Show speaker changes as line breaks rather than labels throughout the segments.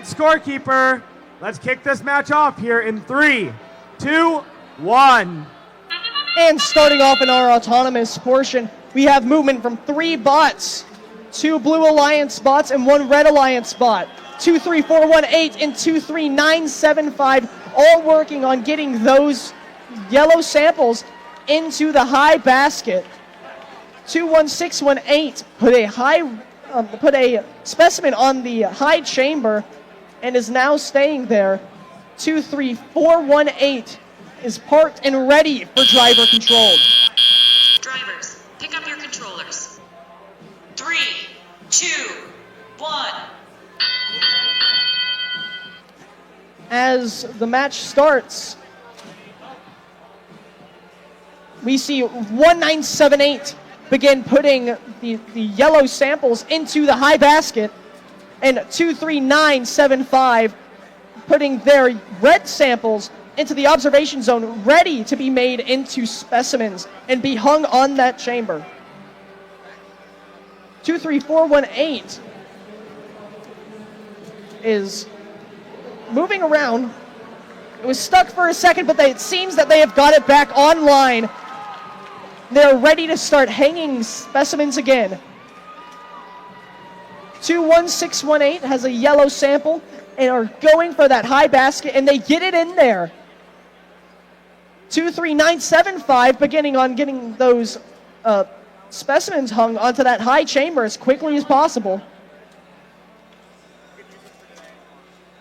right, scorekeeper. Let's kick this match off here in 3, 2, 1.
And starting off in our autonomous portion, we have movement from 3 bots, 2 Blue Alliance bots and 1 Red Alliance bot. 23418 and 23975, all working on getting those yellow samples into the high basket. 21618 put a specimen on the high chamber and is now staying there. 23418 is parked and ready for driver control.
Drivers, pick up your controllers. 3, 2, 1.
As the match starts, we see 1978 begin putting the yellow samples into the high basket, and 23975 putting their red samples into the observation zone, ready to be made into specimens and be hung on that chamber. 23418 is moving around. It was stuck for a second, but it seems that they have got it back online. They're ready to start hanging specimens again. 21618 has a yellow sample and are going for that high basket, and they get it in there. 23975 beginning on getting those specimens hung onto that high chamber as quickly as possible.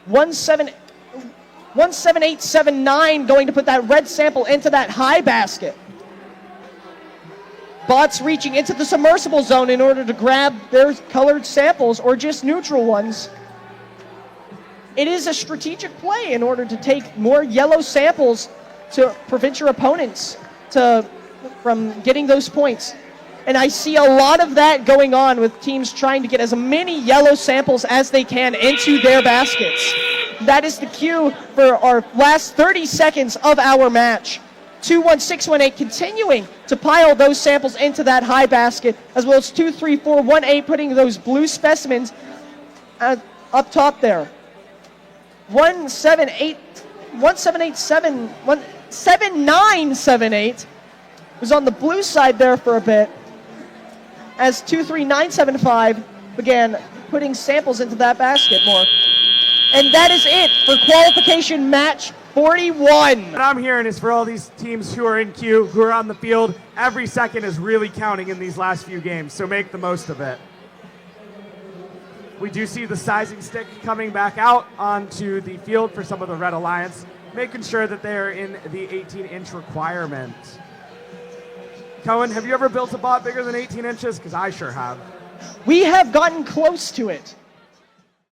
17879 going to put that red sample into that high basket. Bots reaching into the submersible zone in order to grab their colored samples or just neutral ones. It is a strategic play in order to take more yellow samples to prevent your opponents from getting those points. And I see a lot of that going on with teams trying to get as many yellow samples as they can into their baskets. That is the cue for our last 30 seconds of our match. 21618 continuing to pile those samples into that high basket, as well as 23418 putting those blue specimens up top there. 7978 was on the blue side there for a bit, as 23975 began putting samples into that basket more. And that is it for qualification match 41.
What I'm hearing is for all these teams who are in queue, who are on the field, every second is really counting in these last few games, so make the most of it. We do see the sizing stick coming back out onto the field for some of the Red Alliance, making sure that they are in the 18-inch requirement. Cohen, have you ever built a bot bigger than 18 inches? Because I sure have.
We have gotten close to it.